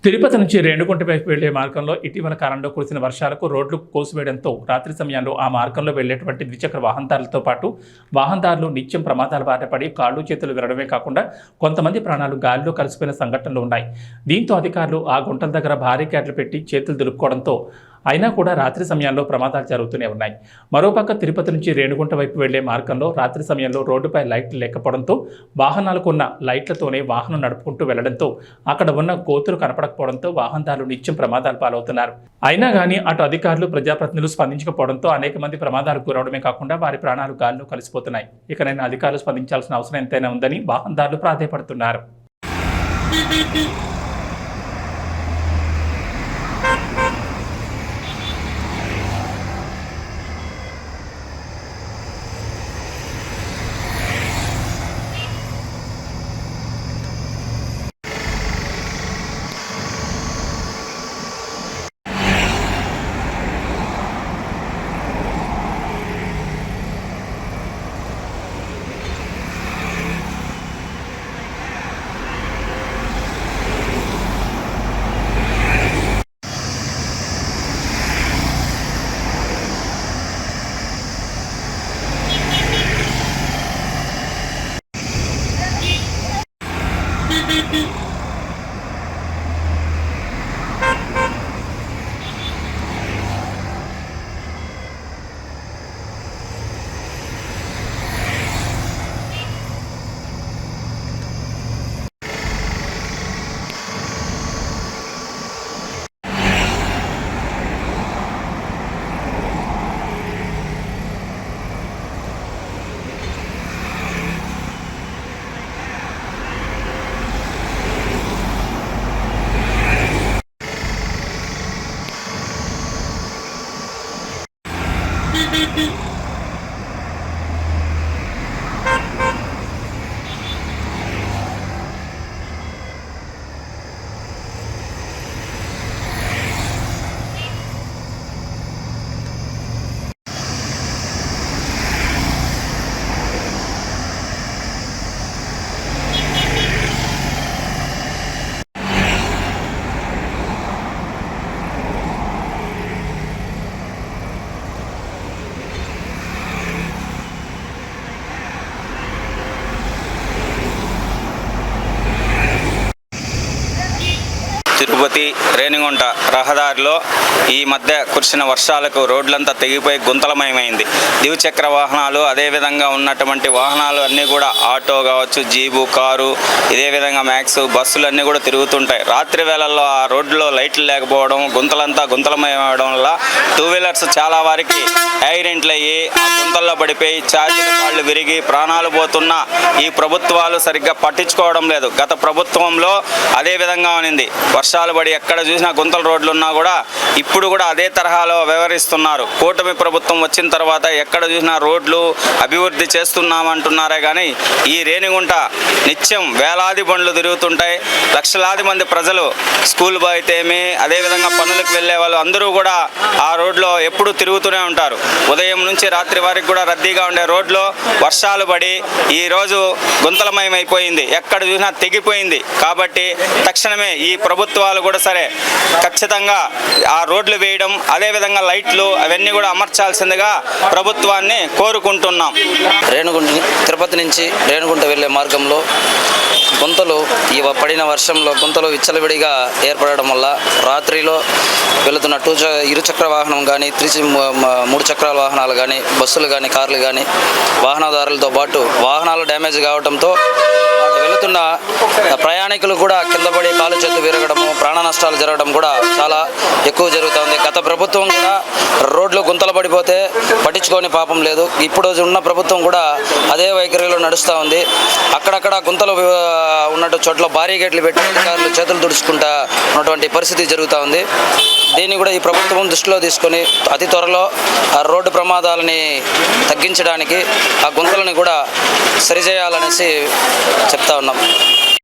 తిరుపతి నుంచి రేణుగుంట వైపు వెళ్లే మార్గంలో ఇటీవల కాలంలో కురిసిన వర్షాలకు రోడ్లు కోసివేయడంతో రాత్రి సమయంలో ఆ మార్గంలో వెళ్లేటువంటి ద్విచక్ర వాహనదారులతో పాటు వాహనదారులు నిత్యం ప్రమాదాల బారిన పడి కాళ్ళు చేతులు విరగడమే కాకుండా కొంతమంది ప్రాణాలు గాలిలో కలిసిపోయిన సంఘటనలు ఉన్నాయి. దీంతో అధికారులు ఆ గుంటల దగ్గర భారీ క్యాట్లు పెట్టి చేతులు దులుపుకోవడంతో అయినా కూడా రాత్రి సమయాల్లో ప్రమాదాలు జరుగుతూనే ఉన్నాయి. మరోపక్క తిరుపతి నుంచి రేణుగుంట వైపు వెళ్లే మార్గంలో రాత్రి సమయంలో రోడ్డుపై లైట్లు లేకపోవడంతో వాహనాలకు ఉన్న లైట్లతోనే వాహనం నడుపుకుంటూ వెళ్లడంతో అక్కడ ఉన్న కోతులు కనపడకపోవడంతో వాహనదారులు నిత్యం ప్రమాదాలు పాలవుతున్నారు. అయినా కానీ అటు అధికారులు ప్రజాప్రతినిధులు స్పందించకపోవడంతో అనేక మంది ప్రమాదాలకు గురవడమే కాకుండా వారి ప్రాణాలు గాల్లో కలిసిపోతున్నాయి. ఇకనైనా అధికారులు స్పందించాల్సిన అవసరం ఎంతైనా ఉందని వాహనదారులు ప్రాధాయపడుతున్నారు. తిరుపతి రేణిగుంట రహదారిలో ఈ మధ్య కురిసిన వర్షాలకు రోడ్లంతా తెగిపోయి గుంతలమయమైంది. ద్విచక్ర వాహనాలు అదేవిధంగా ఉన్నటువంటి వాహనాలు అన్నీ కూడా ఆటో కావచ్చు, జీబు, కారు, ఇదే విధంగా మ్యాక్స్, బస్సులు అన్నీ కూడా తిరుగుతుంటాయి. రాత్రి వేళల్లో ఆ రోడ్లో లైట్లు లేకపోవడం, గుంతలంతా గుంతలమయమవడం వల్ల టూ వీలర్స్ చాలా వారికి యాక్సిడెంట్లు అయ్యి ఆ గుంతల్లో పడిపోయి ఛార్జీల కాళ్ళు విరిగి ప్రాణాలు పోతున్న ఈ ప్రభుత్వాలు సరిగ్గా పట్టించుకోవడం లేదు. గత ప్రభుత్వంలో అదే విధంగా ఉన్నింది. వర్షాలు పడి ఎక్కడ చూసినా గుంతల రోడ్లు ఉన్నా కూడా ఇప్పుడు కూడా అదే తరహాలో వ్యవహరిస్తున్నారు. కూటమి ప్రభుత్వం వచ్చిన తర్వాత ఎక్కడ చూసినా రోడ్లు అభివృద్ధి చేస్తున్నామంటున్నారే కానీ ఈ రేణిగుంట నిత్యం వేలాది బండ్లు తిరుగుతుంటాయి. లక్షలాది మంది ప్రజలు స్కూల్ అయితేమి అదేవిధంగా పనులకు వెళ్ళే వాళ్ళు అందరూ కూడా ఆ రోడ్లో ఎప్పుడూ తిరుగుతూనే ఉంటారు. ఉదయం నుంచి రాత్రి వారికి కూడా రద్దీగా ఉండే రోడ్లో వర్షాలు పడి ఈరోజు గుంతలమయమైపోయింది. ఎక్కడ చూసినా తెగిపోయింది. కాబట్టి తక్షణమే ఈ ప్రభుత్వాలు కూడా సరే ఖచ్చితంగా ఆ రోడ్లు వేయడం, అదేవిధంగా లైట్లు అవన్నీ కూడా అమర్చాల్సిందిగా ప్రభుత్వాన్ని కోరుకుంటున్నాం. తిరుపతి నుంచి రేణుగుంట వెళ్ళే మార్గంలో గుంతలు పడిన వర్షంలో గుంతలు విచ్చలవిడిగా ఏర్పడడం వల్ల రాత్రిలో వెళుతున్న ఇరుచక్ర వాహనం కానీ, మూడు చక్రాల వాహనాలు కానీ, బస్సులు కానీ, కార్లు కానీ వాహనదారులతో పాటు వాహనాలు డ్యామేజ్ కావడంతో వెళుతున్న ప్రయాణికులు కూడా కింద పడి కాలు చేతులు విరగడము, ప్రాణ నష్టాలు జరగడం కూడా చాలా ఎక్కువ జరుగుతుంది. గత ప్రభుత్వం కూడా రోడ్లు గుంతలు పడిపోతే పట్టించుకొని పాపం లేదు. ఇప్పుడు ఉన్న ప్రభుత్వం కూడా అదే వైఖరిలో నడుస్తూ ఉంది. అక్కడక్కడ గుంతలు ఉన్నట్టు చోట్ల భారీ గేట్లు పెట్టి అధికారులు చేతులు తుడుచుకుంటా ఉన్నటువంటి పరిస్థితి జరుగుతూ ఉంది. దీన్ని కూడా ఈ ప్రభుత్వం దృష్టిలో తీసుకొని అతి త్వరలో ఆ రోడ్డు ప్రమాదాలని తగ్గించడానికి ఆ గుంతలను కూడా సరిచేయాలనేసి చెప్తా ఉన్నాం.